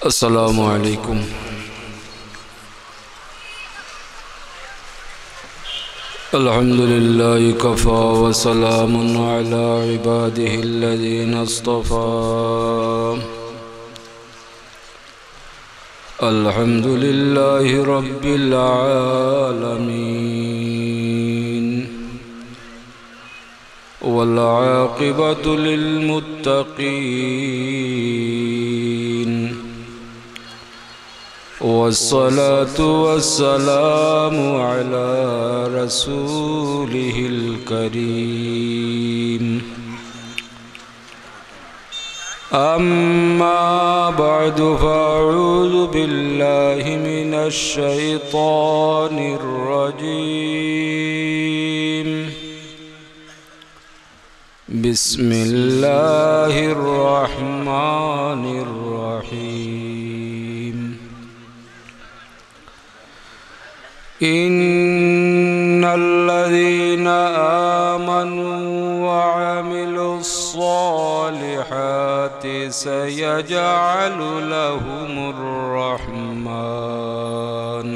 السلام عليكم. الحمد لله كفى وسلام على عباده الذين اصطفى. الحمد لله رب العالمين والعاقبة للمتقين، والصلاة والسلام على رسوله الكريم. أما بعد فأعوذ بالله من الشيطان الرجيم. بسم الله الرحمن الرحيم. إن الذين آمنوا وعملوا الصالحات سيجعل لهم الرحمن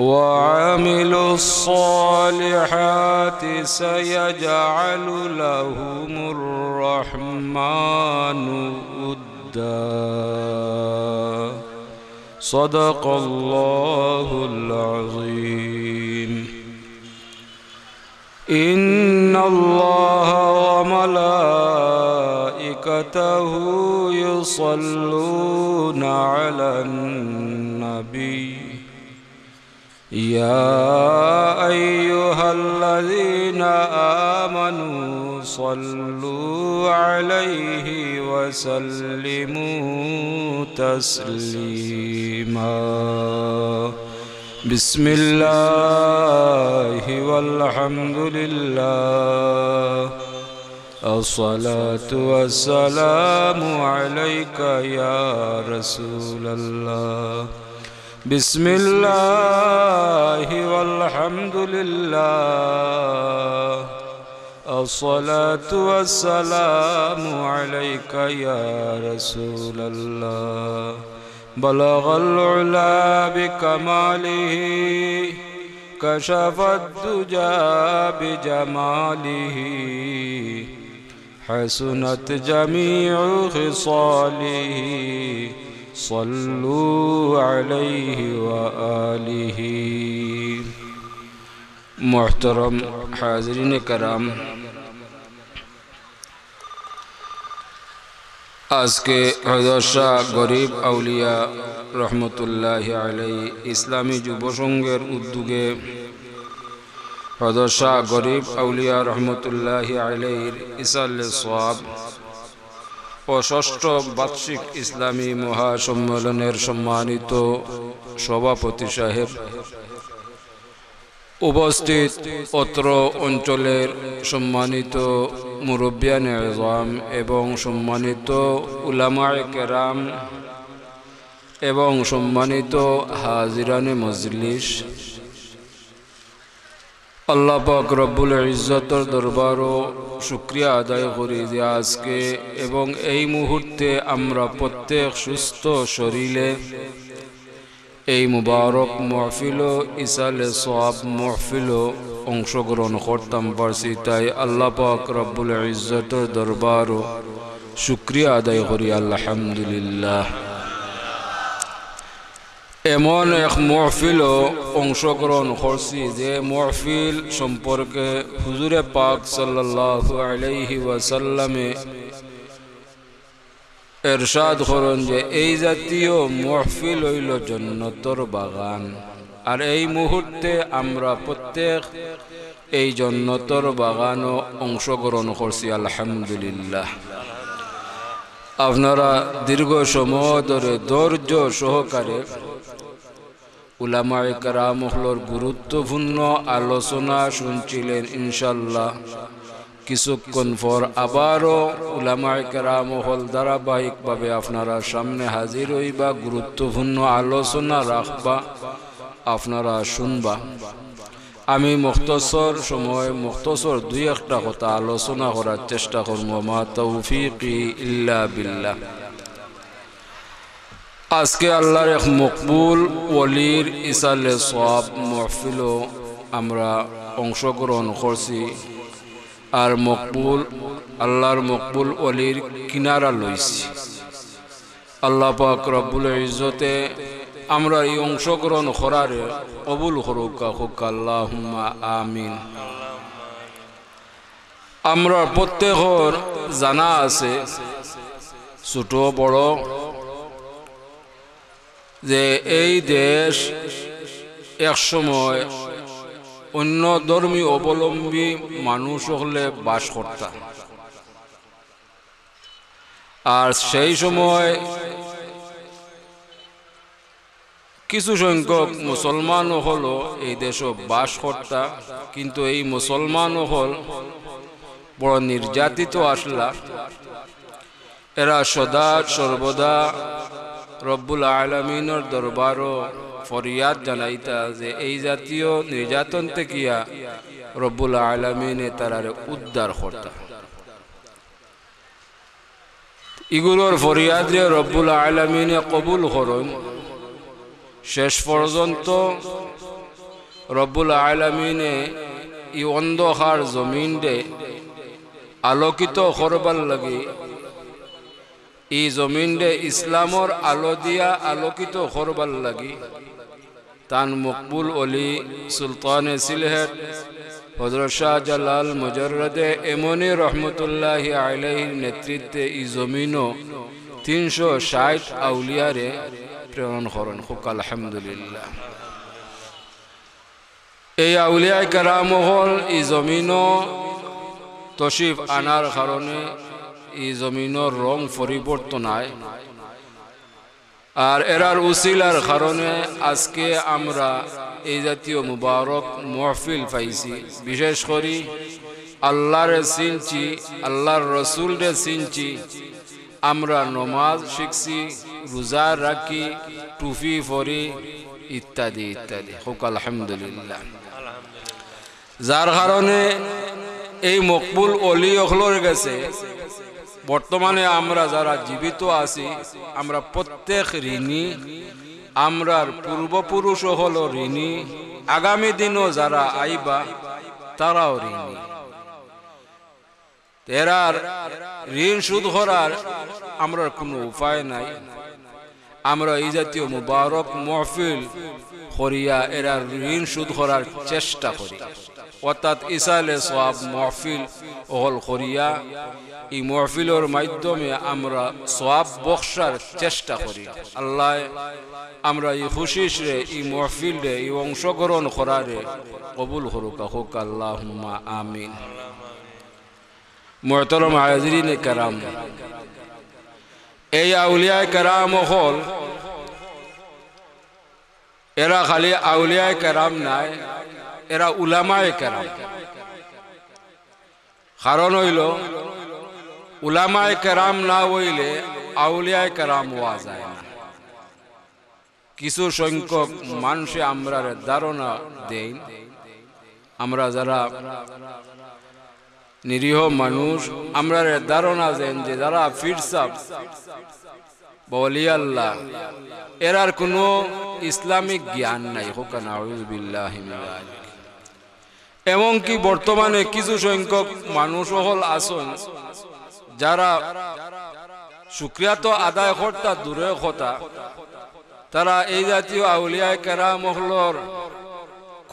وعملوا الصالحات سيجعل لهم الرحمن ودا. صدق الله العظيم. إن الله وملائكته يصلون على النبي يا أيها الذين آمنوا صلوا عليه وسلموا تسليما. بسم الله والحمد لله، الصلاة والسلام عليك يا رسول الله. بسم الله والحمد لله، الصلاة والسلام عليك يا رسول الله. بلغ العلا بكماله، كشف الدجى بجماله، حسنت جميع خصاله، صلوا عليه وآله. محترم حاضرین کرام، আজকে হযরত শাহ গরিব আউলিয়া রহমতুল্লাহ আলাইহি ইসলামী যুব সংঘের উদ্যোগে হযরত শাহ গরিব আউলিয়া রহমতুল্লাহ আলাইহির ইসালে সওয়াব ও ষষ্ঠ বার্ষিক ইসলামী মহাসম্মেলনের সম্মানিত সভাপতি সাহেব, উপস্থিত অত্র অঞ্চলের সম্মানিত মুরব্বিয়ানে আযম এবং সম্মানিত উলামায়ে কেরাম এবং সম্মানিত হাজিরানে মজলিস, আল্লাহ পাক রব্বুল ইজ্জতের দরবারও শুকরিয়া আদায় করি যে আজকে এবং এই মুহূর্তে আমরা প্রত্যেক সুস্থ শরীরে এই মুবারক মাহফিল ও ইসালে সওয়াব মাহফিল অংশগ্রহণ করতাম পারছি। তাই আল্লাহ পাক রব্বুল ইজ্জতের দরবারও শুকরিয়া আদায় করি আলহামদুলিল্লাহ। এমন এক মাহফিল অংশগ্রহণ করছি যে মাহফিল সম্পর্কে হুজুরে পাক সাল্লাল্লাহু আলাইহি ওয়াসাল্লামে এরশাদ করেন যে এই জাতীয় মাহফিল হইল জান্নাতের বাগান। আর এই মুহূর্তে আমরা প্রত্যেক এই জান্নাতের বাগানও অংশগ্রহণ করছি আলহামদুলিল্লাহ। আপনারা দীর্ঘ সময় ধরে ধৈর্য সহকারে উলামায়ে কেরামহলর গুরুত্বপূর্ণ আলোচনা শুনছিলেন। ইনশাল্লাহ কিছুক্ষণ পর আবারও উলামায়ে কেরামহল ধারাবাহিকভাবে আপনারা সামনে হাজির হইবা, গুরুত্বপূর্ণ আলোচনা রাখবা, আপনারা শুনবা। আমি মুখতসর সময় মুখতসর দুই একটা কথা আলোচনা করার চেষ্টা করব। মা তৌফিকি ইল্লা বিল্লাহ। আজকে আল্লাহর এক মকবুল ওলির ইসালে সওয়াব মাহফিল আমরা অংশগ্রহণ করছি। আর আল্লাহর মকবুল ওলির কিনারা লইছি। আল্লাহ পাক রব্বুল ইজ্জতে আমরা এই অংশগ্রহণ করার কবুল করুক আল্লাহুম্মা আমিন। আমরা প্রত্যেকের জানা আছে ছোট বড় যে এই দেশ একসময় অন্য ধর্মী অবলম্বী মানুষ হলে বাস করত। আর সেই সময় কিছু সংখ্যক মুসলমান হলো এই দেশে বাস করত, কিন্তু এই মুসলমান হল বড় নির্যাতিত আসলা। এরা সদা সর্বদা রব্বুল আলামিনের দরবারও ফরিয়াদ জানাইতা যে এই জাতীয় নির্যাতন থেকে রব্বুল আলামিনে তারারে উদ্ধার করতা। এগুলোর ফরিয়াদ যে রব্বুল আলামিনে কবুল করুন। শেষ পর্যন্ত রব্বুল আলামিনে এই অন্ধকার জমিনে আলোকিত করবার লাগি, এই জমিনে ইসলামর আলো দিয়া আলোকিত করবার লাগি তান মকবুল ওলি সুলতানে সিলহেট হযরত শাহজালাল মুজাররদে এমনি রহমতুল্লাহি আলাইহির নেতৃত্বে এই জমিনও 360 আউলিয়ারে প্রেরণ করেন। খুব আলহামদুলিল্লাহ। এই আউলিয়া কেরাম হল এই জমিনও তশরিফ আনার কারণে এই জমিনের রং পরিবর্তন হয়। আর এরার উসিলার কারণে আজকে আমরা এই জাতীয় মুবারক মাহফিল পাইছি। বিশেষ করে আল্লাহরে চিনছি, আল্লাহর রসুলরে চিনছি, আমরা নমাজ শিখছি, রোজা রাখি, টুপি পরি ইত্যাদি ইত্যাদি। খুব আলহামদুলিল্লাহ। যার কারণে এই মকবুল ওলি অখলর গেছে বর্তমানে আমরা যারা জীবিত আছি আমরা প্রত্যেক ঋণী, আমরার পূর্বপুরুষ হলো ঋণী, আগামী দিনও যারা আইবা তারাও ঋণী। এরার ঋণ শোধ করার আমরা কোনো উপায় নাই। আমরা এই জাতীয় মুবারক মাহফিল করিয়া এরার ঋণ শোধ করার চেষ্টা করি, অর্থাৎ ইসালে সওয়াব মাহফিল ওহল করিয়া এই মাহফিলের মাধ্যমে আমরা সওয়াব বখশার চেষ্টা করি। আল্লাহ আমরা এই খুশিসরে এই মাহফিলে এই অংশগ্রহণ করারে কবুল করুক হোক আল্লাহুম্মা আমিন। মুহতারাম হাজিরিনে কেরাম, এই আউলিয়া কেরাম হল এরা খালি আউলিয়া কেরাম নাই, এরা উলামায়ে কেরাম। কারণ হইল উলামায়ে কেরাম না হইলে আউলিয়ায়ে কেরাম হওয়া যায় না। কিছু সংখ্যক মানুষে আমরা ধারণা দেই, আমরা যারা নিরীহ মানুষ আমরা ধারণা দেন যে যারা ফিরসাব বলি আল্লাহ এরার কোনো ইসলামিক জ্ঞান নাই। হোক নাউযু বিল্লাহি মিন যালিক। এমনকি বর্তমানে কিছু সংখ্যক মানুষ হল আসন যারা শুকরিয়া তো আদায় করতা দূরের কথা, তারা এই জাতীয় আউলিয়া কেরাম হলর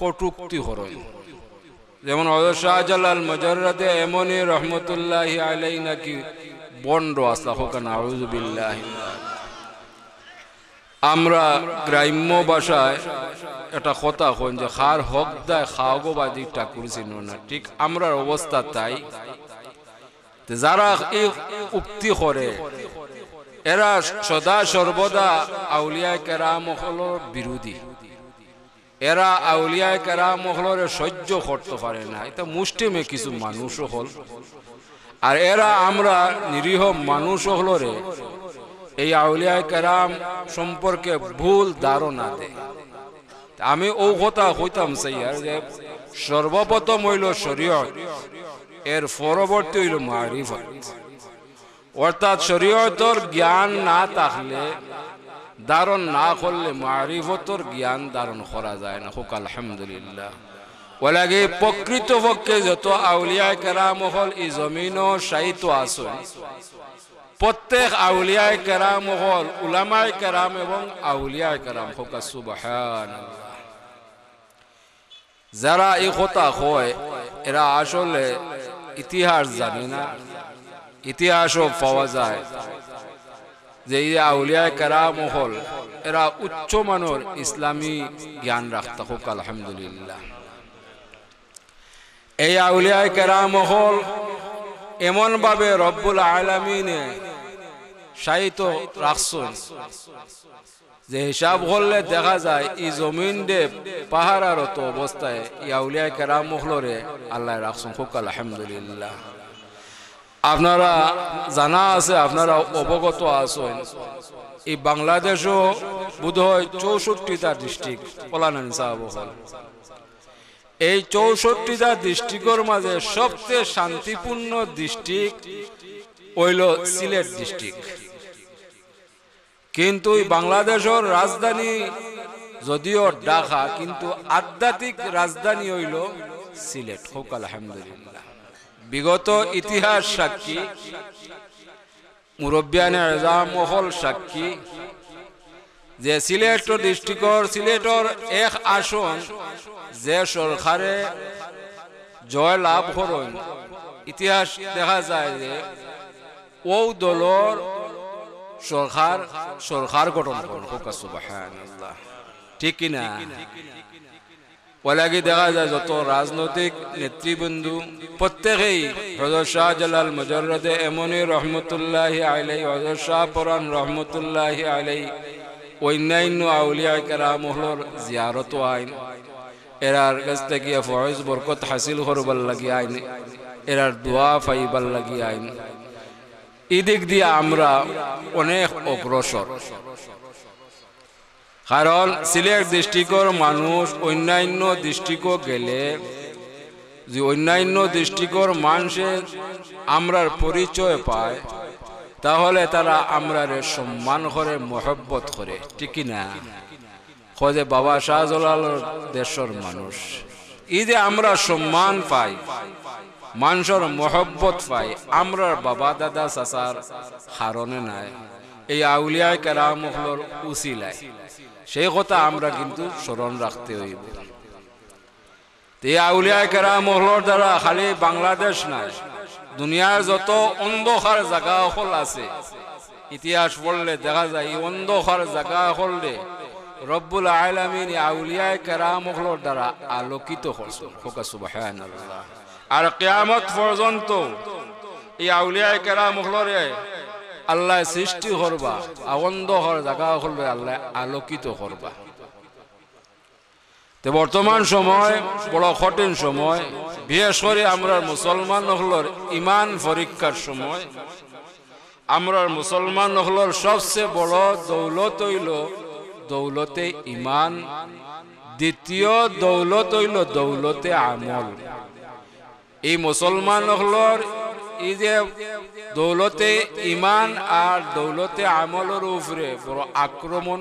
কটুক্তি করেন। যেমন হযরত শাহজালাল মুজাররদে এমনি রহমতুল্লাহি আলাইহি নাকি বন্ড আসলা। হোক নাউযু বিল্লাহি। আমরা গ্রাম্য ভাষায় একটা কথা কন যে খার হক দায় খাওয়াগোবাদী ঠাকুর চিন না, ঠিক আমরার অবস্থা তাই। যারা এই উক্তি করে এরা সদা সর্বদা আউলিয়া কেরাম হলর বিরোধী। এরা আউলিয়া কেরাম হলরে সহ্য করতে পারে না। এটা মুষ্টিমে কিছু মানুষ হল, আর এরা আমরা নিরীহ মানুষ হলরে এই আউলিয়া কেরাম সম্পর্কে ভুল ধারণা দেয়। আমি ও কথা হইতাম চাই আর যে সর্বপ্রথম হইল শরীয়ত, এর পরবর্তী হইল মারিফত। অর্থাৎ শরীয়তর জ্ঞান না থাকলে, ধারণ না করলে মারিফতর জ্ঞান ধারণ করা যায় না। হোক আলহামদুলিল্লাহ। ওলাগে প্রকৃত পক্ষে যত আউলিয়া কেরাম হল এই জমিন সাহিত্য আসুন, প্রত্যেক আউলিয়া কেরাম হল উলামায়ে কেরাম এবং আউলিয়া কেরাম। হোক সুবহানাল্লাহ। যারা এই কথা কয় এরা আসলে ইতিহাস জানে না। ইতিহাসও পাওয়া যায় যে এই আউলিয়া কেরাম হল এরা উচ্চ মানের ইসলামী জ্ঞান রাখত। হোক আলহামদুলিল্লাহ। এই আউলিয়া কেরাম হল এমন ভাবে রব্বুল আলামিনে সাহিত্য রাখছেন যে হিসাব করলে দেখা যায় এই জমিন দে পাহাড়ারত অবস্থায় এই আউলিয়া কেরাম হলরে আল্লাহ রাখছেন। হোক আলহামদুলিল্লাহ। আপনারা জানা আছে, আপনারা অবগত আছেন, এই বাংলাদেশও বোধ হয় 64টা ডিস্ট্রিক্ট ওলানান সাহেব হল। এই 64টা ডিস্ট্রিক্টের মাঝে সবচেয়ে শান্তিপূর্ণ ডিস্ট্রিক্ট হইল সিলেট ডিস্ট্রিক্ট। কিন্তু এই বাংলাদেশের রাজধানী যদিও ঢাকা, কিন্তু আধ্যাত্মিক রাজধানী হইল সিলেট। হোক আলহামদুলিল্লাহ। বিগত ইতিহাস সাক্ষী, মুরব্বিয়ানে আযম মহল সাক্ষী যে সিলেট ডিস্ট্রিক্টর সিলেটর এক আসন যে সরকারে জয় লাভ করেন, ইতিহাস দেখা যায় যে ও দলর সরকার গঠন করেন। হোক সুবহানাল্লাহ। ঠিক কিনা? ওলাগি দেখা যায় যত রাজনৈতিক নেতৃবৃন্দ প্রত্যেকেই হযরত শাহজালাল মুজাররদে এমনি রহমতুল্লাহি আলাইহি, হযরত শাহ পরান রহমতুল্লাহি আলাইহি, অন্যান্য আউলিয়া কেরাম হলর জিয়ারত আইন, এরার কাছ থেকে ফয়েজ বরকত হাসিল করবার লাগি আইন, এরার দোয়া পাইবার লাগি আইন। এই দিক দিয়ে আমরা অনেক অগ্রসর। কারণ সিলেট ডিস্ট্রিক্টর মানুষ অন্যান্য ডিস্ট্রিক্টও গেলে যে অন্যান্য ডিস্ট্রিক্টর মানুষের আমরার পরিচয় পায়, তাহলে তারা আমরার সম্মান করে, মহব্বত করে। ঠিক না? খোঁজে বাবা শাহজালালের দেশের মানুষ, এই যে আমরা সম্মান পাই, মানুষের মহব্বত পাই, আমরার বাবা দাদা চাচার কারণে নাই, এই আউলিয়া কেরাম হলর উসিলায়। সেই কথা আমরা কিন্তু স্মরণ রাখতে হইব। এই আউলিয়া কেরাম হলর দ্বারা খালি বাংলাদেশ নাই, দুনিয়ার যত অন্ধকার জায়গা হল আছে, ইতিহাস পড়লে দেখা যায় এই অন্ধকার জায়গা হলে রব্বুল আলামিন আউলিয়া কেরাম হলর দ্বারা আলোকিত করছেন। হোক সুবহানাল্লাহ। আর কিয়ামত পর্যন্ত এই আউলিয়া কেরাম হলরে আল্লাহ সৃষ্টি করবা, অন্ধকার জায়গা হলে আল্লাহ আলোকিত করবা। তো বর্তমান সময় বড় কঠিন সময়, বিশেষ করে আমরা মুসলমান হলর ইমান পরীক্ষার সময়। আমরা মুসলমান হলর সবচেয়ে বড় দৌলত হইল দৌলতে ইমান, দ্বিতীয় দৌলত হইল দৌলতে আমল। এই মুসলমান হলর এই যে দৌলতে ইমান আর দৌলতে আমলের উপরে বড় আক্রমণ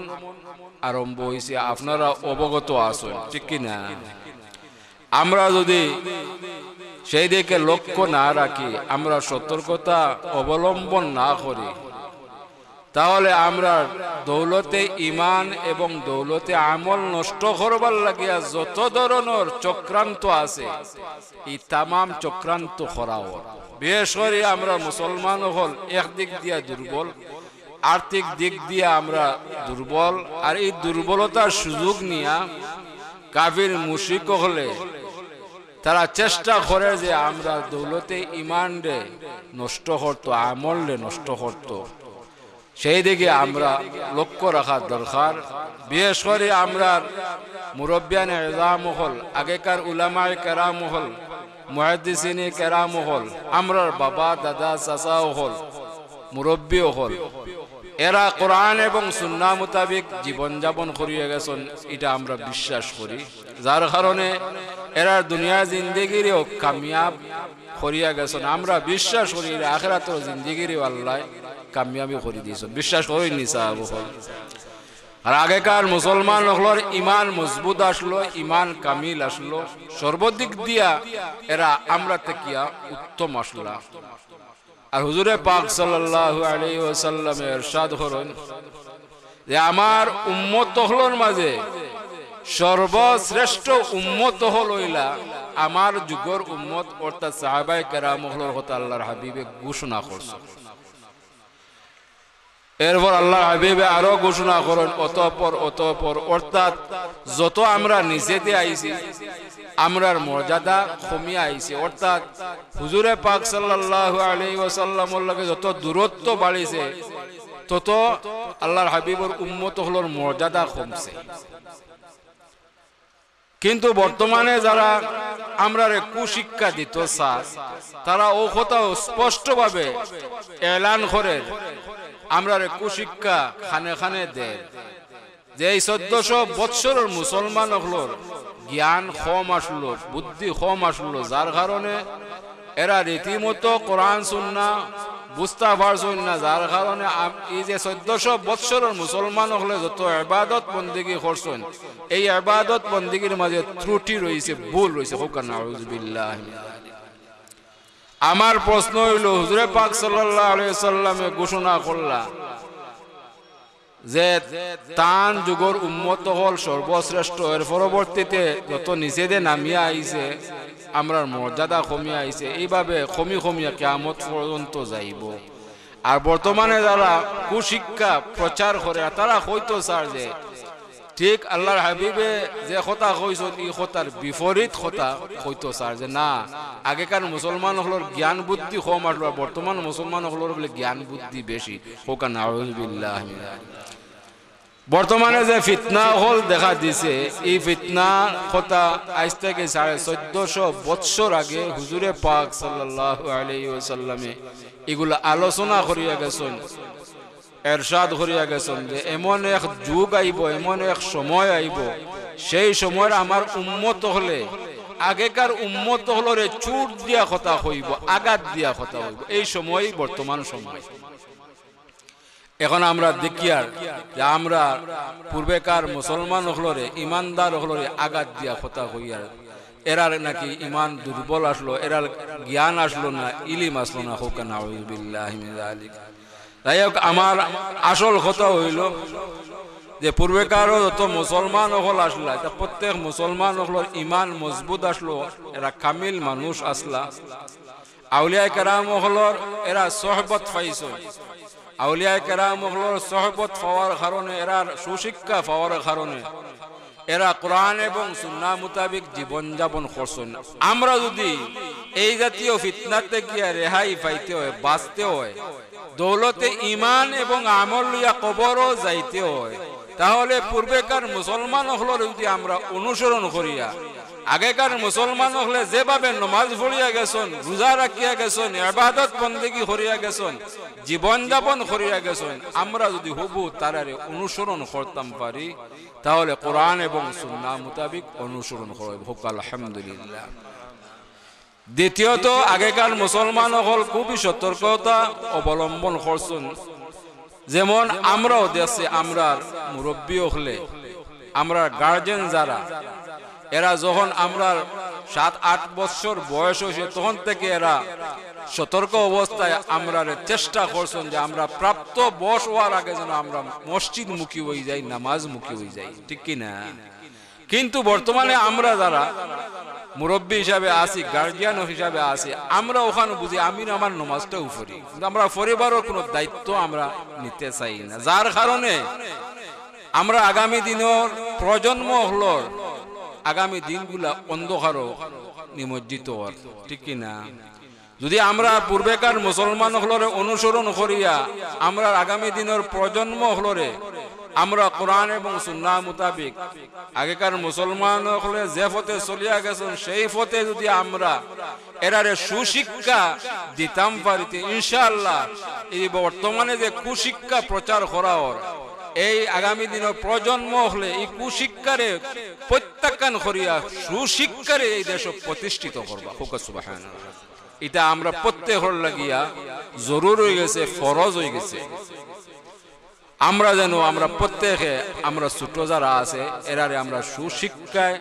আরম্ভ হয়েছে, আপনারা অবগত আছেন। ঠিক কিনা? আমরা যদি সেই দিকে লক্ষ্য না রাখি, আমরা সতর্কতা অবলম্বন না করি, তাহলে আমরা দৌলতে ইমান এবং দৌলতে আমল নষ্ট করবার লাগিয়া যত ধরনের চক্রান্ত আছে, এই তামাম চক্রান্ত করাও। বিশেষ করে আমরা মুসলমান হল একদিক দিয়া দুর্বল, আর্থিক দিক দিয়ে আমরা দুর্বল, আর এই দুর্বলতার সুযোগ নিয়া কাফির মুশরিক হলে তারা চেষ্টা করে যে আমরা দৌলতে ইমান রে নষ্ট করতো, আমল রে নষ্ট করতো। সেই দিকে আমরা লক্ষ্য রাখা দরকার। বিশেষ করে আমরা মুরব্বিয়ানে আযম হল, আগেকার উলামায়ে কেরাম হল, মুহাদ্দিসিনে কেরাম হল, আমরার বাবা দাদা চাচা হল, মুরব্বী হল, এরা কোরআন এবং সুন্নাহ মোতাবেক জীবনযাপন করিয়ে গেছেন, এটা আমরা বিশ্বাস করি। যার কারণে এরা দুনিয়া জিন্দেগিরেও কামিয়াব করিয়া গেছেন। আমরা বিশ্বাস করি আখিরাতের জিন্দেগিরেও আল্লাহ কামিয়াবি করে দিয়েছেন। বিশ্বাস করি নিসা আর আগেকার মুসলমান হলোর ইমান মজবুত আসলো, ইমান কামিল আসলো, সর্বদিক দিয়া এরা আমরা তেকিয়া উত্তম আসলা। আর হুজুরে পাক সাল্লাল্লাহু আলাইহি ওয়াসাল্লাম ইরশাদ করেন যে আমার উম্মত হলোর মাঝে সর্বশ্রেষ্ঠ উম্মত হইলা আমার যুগের উম্মত, অর্থাৎ সাহাবায়ে কেরাম হলোর কথা আল্লাহর হাবিবে ঘোষণা করছেন। এরপর আল্লাহর হাবিবে আরো ঘোষণা করেন অতঃপর অর্থাৎ যত আমরা নিচেতে আইছি আমরার মর্যাদা কমিয়া আইছে, অর্থাৎ হুজুরে পাক সাল্লাল্লাহু আলাইহি ওয়াসাল্লামের লগে যত দূরত্ব বাড়িছে তত আল্লাহর হাবিবের উম্মত হলোর মর্যাদা কমছে। কিন্তু বর্তমানে যারা আমরা কুশিক্ষা দিত তারা ও কথা স্পষ্টভাবে এলান করে আমরা কুশিক্ষা খানে খানে দেয় যে এই 1400 বৎসরের মুসলমান হলোর জ্ঞান কম আসলো, বুদ্ধি কম আসলো, যার কারণে এরা রীতিমতো কোরআন সুন্নাহ বুঝতে পারছেন না, যার কারণে এই যে 1400 বৎসরের মুসলমান হলে যত ইবাদত বন্দেগী করছেন এই ইবাদত বন্দেগীর মাঝে ত্রুটি রয়েছে, ভুল রয়েছে। নাউযুবিল্লাহ। আমার প্রশ্ন হইল হুজুরে পাক সাল্লাল্লাহু আলাইহি ওয়াসাল্লামে ঘোষণা করলা যে তান যুগের উম্মত হল সর্বশ্রেষ্ঠ, এর পরবর্তীতে যত নিচেদে নামিয়া আইছে আমরার মর্যাদা কমিয়া আইছে, এইভাবে কমিয়া কিয়ামত পর্যন্ত যাইব। আর বর্তমানে যারা কুশিক্ষা প্রচার করে তারা হয়তো স্যার যে ঠিক আল্লাহর হাবিবে যে কথা কইছেন এই কথার বিপরীত কথা হয়তো স্যার যে না আগেকার মুসলমান হলোর জ্ঞান বুদ্ধি কম আসলো, বর্তমান মুসলমান হলোর বলে জ্ঞান বুদ্ধি বেশি। নাউযুবিল্লাহ। বর্তমানে যে ফিতনা হল দেখা দিছে এই ফিতনা কথা আজ থেকে 1450 বৎসর আগে হুজুরে পাক সাল্লাল্লাহু আলাইহি ওয়াসাল্লামে এগুলা আলোচনা করিয়া গেছেন, এরশাদ করিয়া গেছেন যে এমন এক যুগ আইব, এমন এক সময় আইব, সেই সময়ের আমার উম্মত হলে আগেকার উম্মত হলরে চুট দিয়া কথা হইব, আঘাত দিয়া কথা হইব। এই সময়ই বর্তমান সময়। এখন আমরা দেখি আর যে আমরা পূর্বেকার মুসলমান হলরে ইমানদার হলরে আঘাত দিয়া কথা হইয়ার এরার নাকি ইমান দুর্বল আসলো, এরার জ্ঞান আসলো না, ইলিম আসলো না। নাউযুবিল্লাহি মিন যালিক। তাই হোক আমার আসল কথা হইল যে পূর্বেকারও যত মুসলমান হল আসলা প্রত্যেক মুসলমান হলর ইমান মজবুত আসলো, এরা কামিল মানুষ আসলা। আউলিয়া কেরাম হলর এরা সোহবত পাইছ, আউলিয়া কেরাম হলর সোহবত পাওয়ার কারণে এরার সুশিক্ষা পাওয়ার কারণে এরা কোরআন এবং সুন্নাহ মোতাবেক জীবন যাপন করছেন। আমরা যদি এই জাতীয় ফিতনাতে গিয়া রেহাই পাইতে হয়, বাঁচতে হয়, দৌলতে ইমান এবং আমল লইয়া কবরও যাইতে হয়, তাহলে পূর্বেকার মুসলমান হলর যদি আমরা অনুসরণ করিয়া আগেকার মুসলমান হলে যেভাবে নমাজ পড়িয়া গেছেন, রোজা রাখিয়া গেছেন, ইবাদত বন্দেগী করিয়া গেছেন, জীবন যাপন করিয়া গেছেন, আমরা যদি হুবু তারারে অনুসরণ করতাম পারি তাহলে কোরআন এবং সুন্নাহ মোতাবেক অনুসরণ করব। আলহামদুলিল্লাহ। দ্বিতীয়ত আগেকার মুসলমান হল খুবই সতর্কতা অবলম্বন করছেন। যেমন আমরাও দেশে আমরা মুরব্বী হলে আমরা গার্জেন যারা এরা যখন আমরা 7-8 বছর বয়স হয়েছে তখন থেকে এরা সতর্ক অবস্থায় আমরা চেষ্টা করছেন যে আমরা প্রাপ্ত বয়স হওয়ার আগে যেন আমরা মসজিদ মুখী হয়ে যাই, নামাজ মুখী হয়ে যাই, ঠিক কি না? কিন্তু বর্তমানে আমরা যারা মুরব্বী হিসাবে আসি, গার্জিয়ান হিসাবে আসি, আমরা ওখানে বুঝি আমি আমার নমাজটাও পড়ি, কিন্তু আমরা পরিবারের কোনো দায়িত্ব আমরা নিতে চাই না, যার কারণে আমরা আগামী দিনের প্রজন্ম হলো আগামী দিনগুলা অন্ধকারও নিমজ্জিত হওয়ার, ঠিক কি না? যদি আমরা পূর্বেকার মুসলমান হলরে অনুসরণ করিয়া আমরা আগামী দিনের প্রজন্ম হলরে আমরা কোরআন এবং সুন্নাহ মোতাবেক আগেকার মুসলমান হলে যে পথে চলিয়া গেছেন সেই পথে যদি আমরা এরারে সুশিক্ষা দিতাম পারিতে ইনশাআল্লাহ এই বর্তমানে যে কুশিক্ষা প্রচার করা এই আগামী দিনের প্রজন্ম হলে এই কুশিক্ষারে প্রত্যাখ্যান করিয়া সুশিক্ষারে এই দেশ প্রতিষ্ঠিত করবা। সুবহানাল্লাহ। এটা আমরা প্রত্যেকের লাগিয়া জরুর হয়ে গেছে, ফরজ হয়ে গেছে। আমরা যেন আমরা প্রত্যেকে আমরা ছোট যারা আছে এরারে আমরা সুশিক্ষায়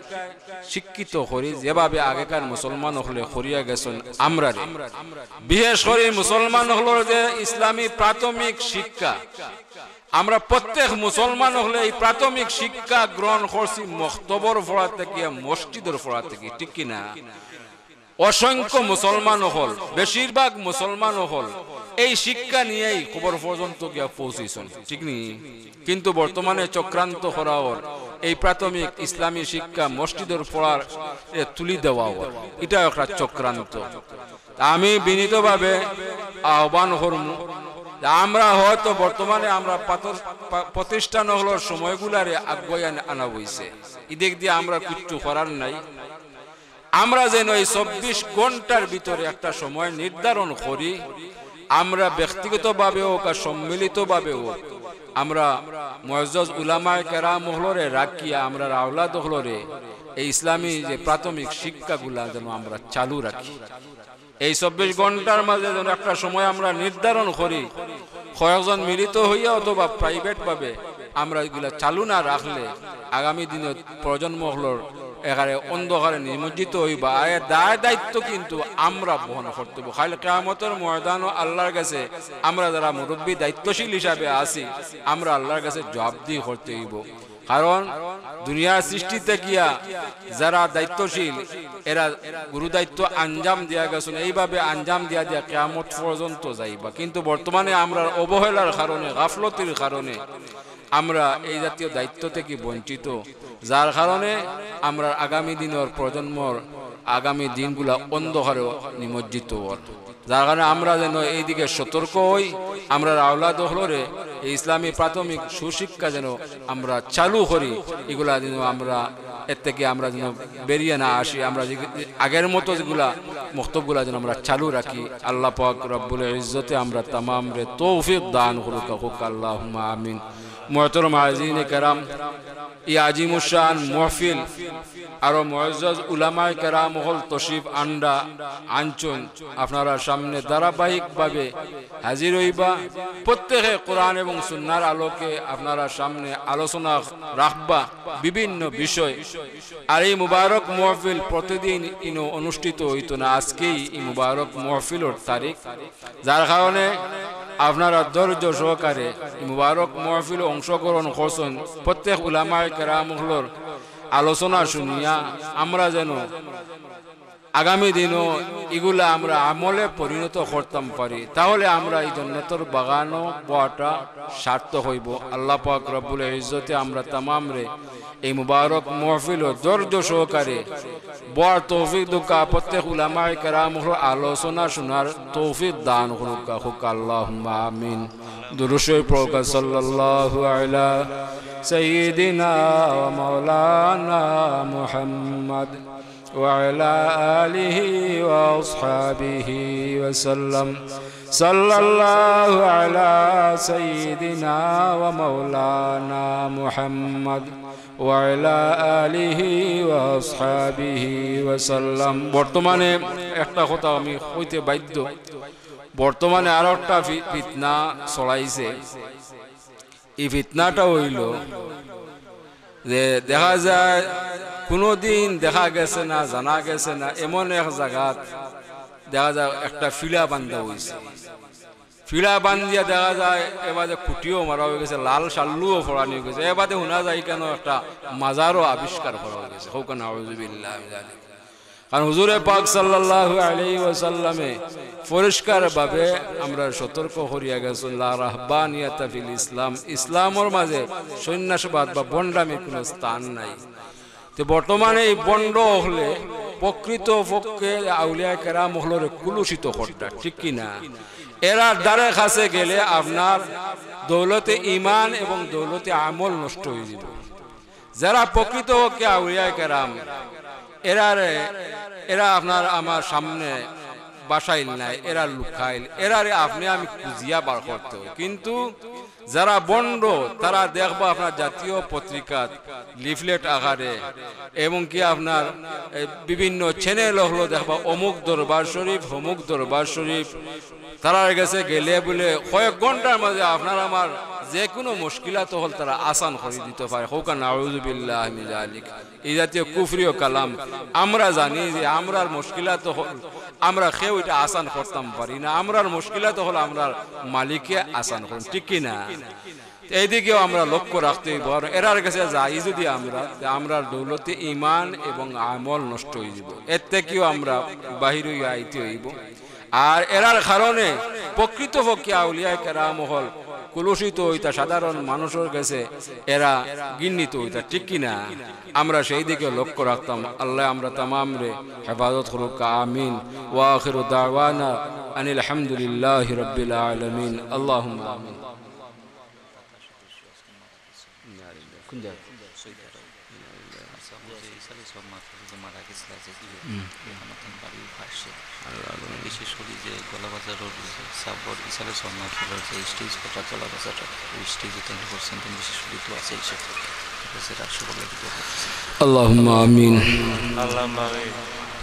শিক্ষিত করি, যেভাবে আগেকার মুসলমান হলে করিয়া গেছেন। আমরা বিশেষ করে মুসলমান হল যে ইসলামী প্রাথমিক শিক্ষা, আমরা প্রত্যেক মুসলমান হলে এই প্রাথমিক শিক্ষা গ্রহণ করছি মক্তবর পড়া থেকে, মসজিদের পড়া থেকে, ঠিক কিনা? অসংখ্য মুসলমান হল, বেশিরভাগ মুসলমান হল এই শিক্ষা নিয়েই খবর পর্যন্ত গিয়া পৌঁছেছেন, ঠিক নি? কিন্তু বর্তমানে চক্রান্ত করা ওর এই প্রাথমিক ইসলামী শিক্ষা মসজিদের পড়ার তুলি দেওয়া ওর, এটা একটা চক্রান্ত। আমি বিনীতভাবে আহ্বান করব, আমরা হয়তো বর্তমানে আমরা প্রতিষ্ঠান হলোর সময়গুলারে আগুয়াই আনা হয়েছে, এদিক দিয়ে আমরা কিচ্ছু করার নাই। আমরা যেন এই 24 ঘন্টার ভিতরে একটা সময় নির্ধারণ করি, আমরা ব্যক্তিগতভাবে হোক আর সম্মিলিতভাবে হোক, আমরা মুআজ্জাজ উলামায়ে কেরাম হলরে রাখিয়া আমরা আওলাদ হলরে এই ইসলামী যে প্রাথমিক শিক্ষাগুলা যেন আমরা চালু রাখি। এই 24 ঘন্টার মাঝে যেন একটা সময় আমরা নির্ধারণ করি, কয়েকজন মিলিত হইয়া অথবা প্রাইভেট ভাবে আমরা এগুলা চালু না রাখলে আগামী দিনে প্রজন্ম হলর এখানে অন্ধকারে নিমজ্জিত হইবা। এর দায় দায়িত্ব কিন্তু আমরা বহন করতে হবে। খালি কিয়ামতের ময়দান ও আল্লাহর কাছে আমরা যারা মুরব্বী দায়িত্বশীল হিসাবে আছি, আমরা আল্লাহর কাছে জবাবদিহি করতে হইব। কারণ দুনিয়ার সৃষ্টিতে গিয়া যারা দায়িত্বশীল এরা গুরু দায়িত্ব আঞ্জাম দিয়া গেছেন, এইভাবে আঞ্জাম দিয়া দিয়া কিয়ামত পর্যন্ত যাইবা। কিন্তু বর্তমানে আমরা অবহেলার কারণে, গাফলতির কারণে আমরা এই জাতীয় দায়িত্ব থেকে বঞ্চিত, যার কারণে আমরা আগামী দিনের প্রজন্মর আগামী দিনগুলা অন্ধকারে নিমজ্জিত, যার কারণে আমরা যেন এই দিকে সতর্ক হই। আমরা আওলাদ হলরে এই ইসলামী প্রাথমিক সুশিক্ষা যেন আমরা চালু করি, এগুলা যেন আমরা এর থেকে আমরা যেন বেরিয়ে না আসি, আমরা আগের মতো যেগুলা মক্তবগুলা যেন আমরা চালু রাখি। আল্লাহ পাক রব্বুল ইজ্জতে আমরা তামাম রে তৌফিক দান করুক, আল্লাহুম্মা আমিন। মুহতারাম আজিনে কেরাম, এই আজিমুশান মাহফিল আর মুআজ্জাজ উলামায়ে কেরাম হল তশরিফ আনছুন আপনারা সামনে ধারাবাহিকভাবে হাজির হইবা। প্রত্যেকে কোরআন এবং সুন্নাহর আলোকে আপনারা সামনে আলোচনা রাখবা বিভিন্ন বিষয়। আর এই মুবারক মাহফিল প্রতিদিন ইনো অনুষ্ঠিত হইতো না, আজকেই এই মুবারক মাহফিলের তারিখ, যার কারণে আপনারা ধৈর্য সহকারে মুবারক মাহফিল অংশগ্রহণ করছেন। প্রত্যেক উলামায়ে কেরাম হলর আলোচনা শুনিয়া আমরা যেন আগামী দিনও এগুলা আমরা আমলে পরিণত করতাম পারি, তাহলে আমরা এই জান্নাতের বাগানও বটা সার্থক হইব। আল্লাহ পাক রব্বুল ইজ্জতে আমরা তামাম রে এই মুবারক মাহফিল ধৈর্য সহকারে বড় তৌফিক দুকা প্রত্যেক উলামায়ে কেরাম আলোচনা শোনার তৌফিক দান করুক, আল্লাহুম্মা আমিন। দুরূদ শরীফ পড়ুক, সাল্লাল্লাহু আলা সাইয়্যিদিনা ওয়া মাওলানা মুহাম্মদ ওয়া আলা আলিহি ওয়া আসহাবিহি ওয়া সাল্লাম। সাল্লাল্লাহু আলা সাইয়্যিদিনা ওয়া মাওলানা মুহাম্মদ ওয়া আলা আলিহি ওয়া আসহাবিহি ওয়া সাল্লাম। বর্তমানে একটা কথা আমি কইতে বাধ্য, বর্তমানে আরো একটা ফিতনা ছড়াইছে। এই ফিতনাটা হইল যে দেখা যায় কোনোদিন দেখা গেছে না, জানা গেছে না, এমন এক জায়গাত দেখা যায় একটা ফিলা বান্ধা হয়েছে। ফিলা বান্ধিয়া দেখা যায় এবারে খুঁটিও মারা হয়ে গেছে, লাল শাল্লুও ফোড়ানি হয়ে গেছে। এবারে শোনা যায় কেন একটা মাজারও আবিষ্কার করা হয়ে গেছে। হোক না আউযুবিল্লাহ মিন যালিক। কারণ হুজুরে পাক সাল্লাল্লাহু আলাইহি ওয়াসাল্লামে পরিষ্কার ভাবে আমরা সতর্ক করিয়া গেছেন, লা রাহবানিয়াতা ফিল ইসলাম, ইসলামের মাঝে সন্ন্যাসবাদ বা বন্ডামির কোনো স্থান নাই। তো বর্তমানে এই বন্ড হলে প্রকৃত পক্ষে আউলিয়া কেরাম হলরে কুলুষিত করতে, ঠিক কিনা? এরা দ্বারে কাছে গেলে আপনার দৌলতে ইমান এবং দৌলতে আমল নষ্ট হয়ে যাবে। যারা প্রকৃত পক্ষে আউলিয়া কেরাম এরা আপনার আমার সামনে বাসাইল নাই, এরা লুকাইল, এরারে আপনি আমি খুঁজিয়া বার করতে হবে। কিন্তু যারা বন্ড তারা দেখবা আপনার জাতীয় পত্রিকা লিফলেট আকারে এবং কি আপনার বিভিন্ন চ্যানেল হলো দেখবা অমুক দরবার শরীফ অমুক দরবার শরীফ তারার কাছে গেলে বলে কয়েক ঘন্টার মাঝে আপনার আমার যে কোনো মুশকিলাত হল তারা আসান করে দিতে পারে হোক নাউযু বিল্লাহি মিন যালিক। এই জাতীয় কুফরি ও কালাম আমরা জানি যে আমরার মুশকিলাত হল আমরা কেউ এটা আসান করতাম পারি না, আমরার মুশকিলাত হল আমরার মালিকে আসান করেন, ঠিক কি না? এইদিকেও আমরা লক্ষ্য রাখতে হইব। এরার কাছে যাই যদি আমরা দৌলতে ইমান এবং আমল নষ্ট হয়ে যাব, এর থেকেও আমরা বাহির হইয়া আইতে হইব। আর এরার কারণে প্রকৃতপক্ষে আউলিয়া কেরাম হল কুলুষিত হইতা, সাধারণ মানুষের কাছে এরা গিন্নিত হইতা, ঠিক কিনা? আমরা সেই দিকে লক্ষ্য রাখতাম। আল্লাহ আমরা তামাম রে হেফাজত করুক, আমিন। ওয়া আখিরু দাওয়ানা আনিল হামদুলিল্লাহি রাব্বিল আলামিন। আল্লাহুম্মা আমিন। বিশেষ করে যে গলাবাজারের সাবর ইসালে সন্ন্যাসের যে স্টেজ কটা গলাবাজারের ওই স্টেজে তিনি করছেন, তিনি বিশেষ করে তো আছে এইসব اللهم آمين.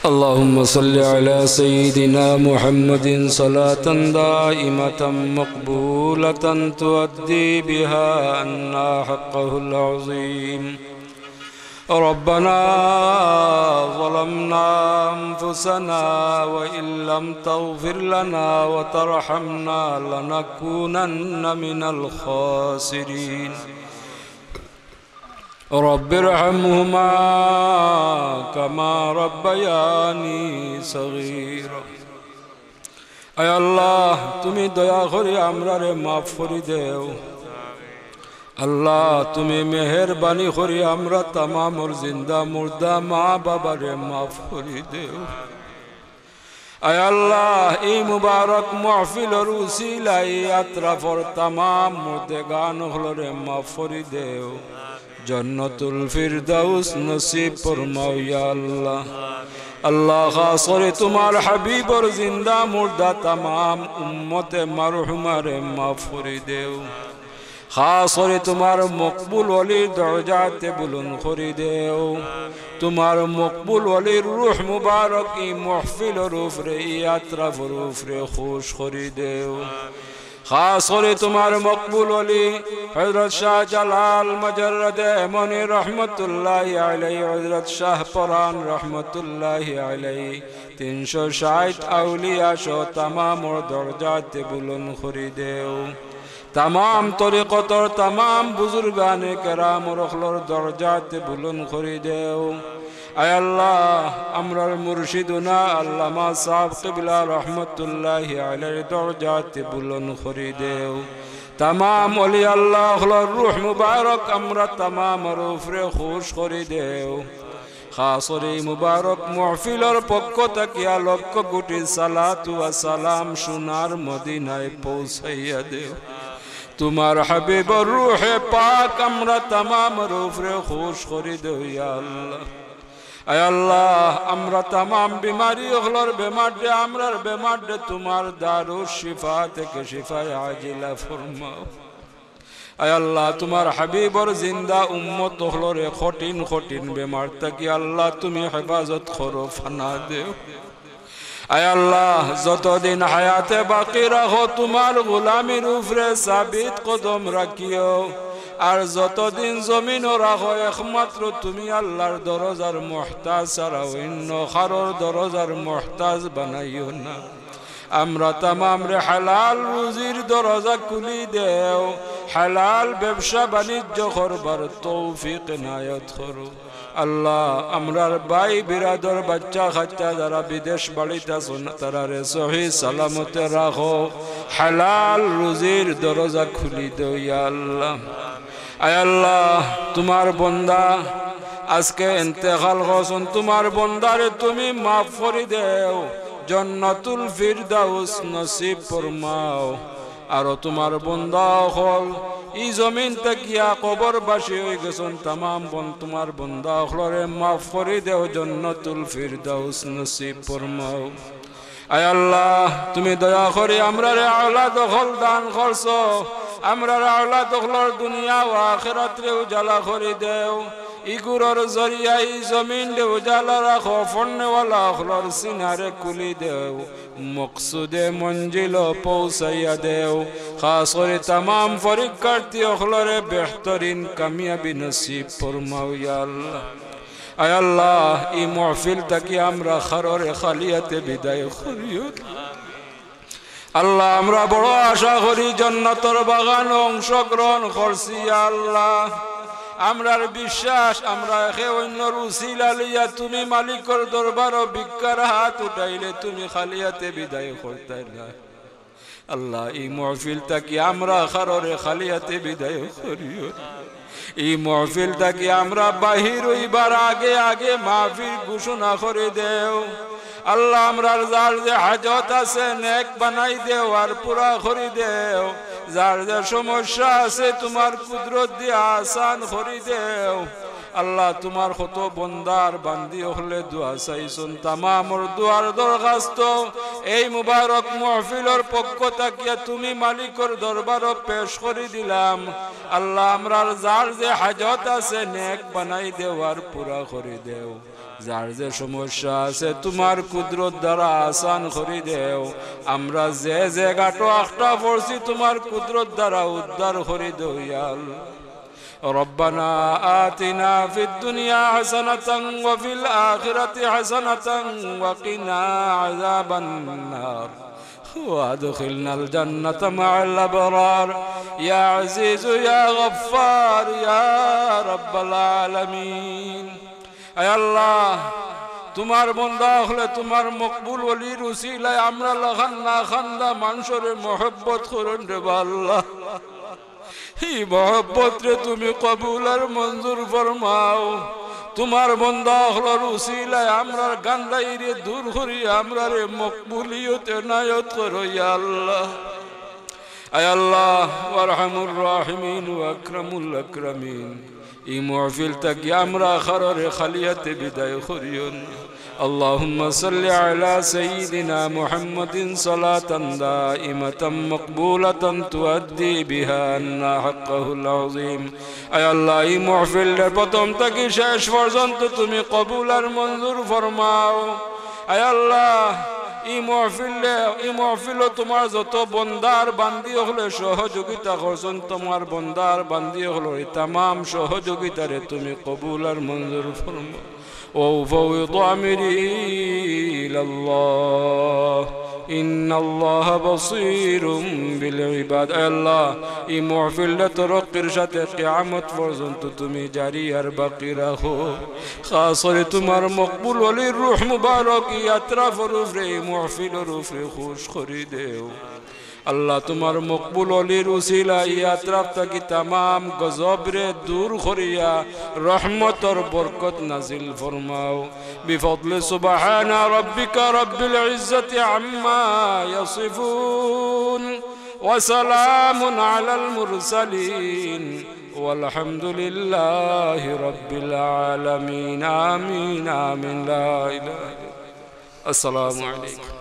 اللهم صل على سيدنا محمد صلاة دائمة مقبولة تؤدي بها عنا حقه العظيم. ربنا ظلمنا أنفسنا وإن لم تغفر لنا وترحمنا لنكونن من الخاسرين. رب ارحمهما كما ربياني صغيرا. اے اللہ تمہیں دیا کری امرارے معاف کری دیو. اللہ تمہیں مہربانی کری امرا تمام اور زندہ مردہ ماں بابا رے معاف کری دیو. اے اللہ ای مبارک محفل اور وسیلہ اطراف اور تمام مردگان رے معاف کری دیو. জন্নতুল ফিরদাউস নসিব ফরমাও ইয়া আল্লাহ. আল্লাহ খাস করে তোমার হাবিবর জিন্দা মুর্দা तमाम উম্মতে মারহুমারে মাফ করে দেও. খাস করে তোমার মকবুল ওলির দরজাতে বুলন্দ করে দেও. তোমার মকবুল ওলির রূহ মুবারক ই মাহফিলের উপরে ই আতরাফের উপরে খুশ করে দেও. खास करे तुम्हारे मकबूल वली हजरत शाह जलाल मजर्रद एमनी रहमतुल्लाहि अलैहि, हजरत शाह परान रहमतुल्लाहि अलैहि 360 औलिया शो तमाम दर्जात बुलंद करी देओ. तमाम तरीक़तर तमाम बुजुर्गाने केराम रखलर दर्जात बुलंद करी देओ. আয় আল্লাহ আমরার মুর্শিদুনা আল্লামা সাহেব কিবলা রহমতুল্লাহি আলাইহি দরজাতে বুলন্দ করে দেও. तमाम ওলি আল্লাহর রূহ মুবারক আমরা तमाम উপরে খুশ করে দেও. খাস করে মুবারক মাহফিলের পক্ষ থেকে লক্ষ কোটি সালাত ওয়া সালাম সোনার মদিনায় পৌঁছাইয়া দেও. তোমার হাবিবের রূহে পাক আমরা तमाम উপরে খুশ করে দেও ইয়া আল্লাহ. আয় আল্লাহ আমরা तमाम বিমারি হলর বেমার দে আমরার বেমার দে তোমার দারুশ শিফা থেকে শিফায়ে আজিলা ফরমাও. আয় আল্লাহ তোমার হাবিবর জিন্দা উম্মত হলরে কঠিন কঠিন বেমার থেকে আল্লাহ তুমি হেফাজত করো, ফানা দেও. আয় আল্লাহ যতদিন হায়াতে বাকি রাখো তোমার গোলামির উপরে সাবিত কদম রাখিও. আর যতদিন জমিন রাখো একমাত্র তুমি আল্লাহর দরজার মুহতাজ ছাড়া অন্য কারোর দরজার মুহতাজ বানাইও না. আমরা तमाम রে হালাল রুজির দরজা খুলি দেও. হালাল ব্যবসা বাণিজ্য করবার তৌফিক নায়াত করো আল্লাহ. আমরার ভাই বিরাদর বাচ্চা খাচ্চা যারা বিদেশ বাড়িতে আছেন তারারে সহি সালামতে রাখো. হালাল রুজির দরজা খুলি দেও ইয়া আল্লাহ. আয় আল্লাহ তোমার বন্দা আজকে ইন্তেকাল করছেন, তোমার বন্দারে তুমি মাফ করে দেও, জান্নাতুল ফিরদাউস নসিব ফরমাও. আর তোমার বন্দা হল এই জমিন থেকে কবরবাসী হয়ে গেছেন तमाम তোমার বন্দা হলরে মাফ করে দেও, জান্নাতুল ফিরদাউস নসিব ফরমাও. আয় আল্লাহ তুমি দয়া করে আমরারে আওলাদ হল দান করছো. আমরার আওলাদ হলর দুনিয়া ও আখিরাতরে উজালা করে দেও ইগুরর জরিয়াই জমিন দে উজালা রাখো ফন্নেওয়ালা হলর সিনারে কুলি দেও মকসুদে মঞ্জিল পৌঁছাইয়া দেও খাস করে তামাম পরীক্ষার্থী হলরে বেহতরিন কামিয়াবি নসিব ফরমাও ইয়া আল্লাহ আয় আল্লাহ এই মাহফিল তাকি আমরা খাররে খালিয়াতে বিদায় করিও আল্লাহ আমরা বড় আশা করি জান্নাতের বাগান অংশগ্রহণ করছি আল্লাহ আমরার বিশ্বাস আমরা একে অন্যর উসিলা লইয়া তুমি মালিকর দরবার ভিক্ষার হাত উঠাইলে তুমি খালিয়াতে বিদায় করতে না আল্লাহ এই মাহফিল তাকি আমরা খাররে খালিয়াতে বিদায় করিও এই মাহফিল তাকি আমরা বাহির হইবার আগে আগে মাহফিল ঘোষণা করে দেও আল্লাহ আমরার যার যে হাজত আছে নেক বানাই দেও আর পুরা করে দেও যার যে সমস্যা আছে তোমার কুদরত দিয়ে আসান করে দেও আল্লাহ তোমার কত বন্দার বান্দি হলে দোয়া চাইছুন তামামর দোয়ার দরখাস্ত এই মুবারক মাহফিলের পক্ষ থাকিয়া তুমি মালিকর দরবার পেশ করে দিলাম আল্লাহ আমরার যার যে হাজত আছে নেক বানাই দেও আর পুরা করে দেও যার যে সমস্যা আছে তোমার কুদরত দ্বারা আসান করে দেও আমরা যে জায়গাটা একটা পড়ছি তোমার কুদরত দ্বারা উদ্ধার করে দেও ইয়া আল্লাহ ربنا آتنا في الدنيا حسنة وفي الآخرة حسنة وقنا عذاب النار وادخلنا الجنة مع الأبرار يا عزيز يا غفار يا رب العالمين أي الله তোমার বন্দা হলে তোমার মকবুল ওলির উসিলায় আমরা লাখান্না খান্দা মানুষের মহব্বত করুন রে আল্লাহ এই মহব্বত রে তুমি কবুল আর মঞ্জুর ফরমাও তোমার বন্দা হলর উসিলায় আমরা গান্দাইরে দূর করি আমরা রে মকবুলিয়ত এনায়ত করো ইয়া আল্লাহ আয় আল্লাহ ওয়ারহামুর রাহিমিন ওয়া আকরামুল আকরামিন এই মাহফিল তাকি আমরা খাররে খালিয়াতে বিদায় করিও اللهم صل على سيدنا محمد صلاة دائمة مقبولة تؤدي بها عنا حقه العظيم أي الله এই মাহফিলের প্রথম থেকে শেষ পর্যন্ত তুমি কবুল আর মঞ্জুর ফরমাও আয় আল্লাহ এই মাহফিল তোমার যত বন্দার বান্দি হলে সহযোগিতা করছেন তোমার বন্দার বান্দি হলো এই তামাম সহযোগিতারে তুমি কবুল আর মঞ্জুর ফরমাও وأفوض أمري إلى الله إن الله بصير بالعباد الله এই মাহফিলটা তরক্কির সাথে কিয়ামত পর্যন্ত তুমি জারি আর বাকি রাখো খাস করে তোমার মকবুল ওলির রূহ মুবারক ইয়াত্রাফের উপরে এই মাহফিলের উপরে খুশ করে দেও আল্লাহ তোমার মকবুল ওলির উসিলা ইয়াত্রাফ থাকি তামাম গজব রে দূর করিয়া রহমতর বরকত নাজিল ফরমাও বিফদলি সুবহানা রাব্বিকা রাব্বিল ইজ্জাতি আম্মা ইয়াসিফুন ওয়া সালামুন আলাল মুরসালিন والحمد لله رب العالمين آمين آمين لا إله إلا الله السلام عليكم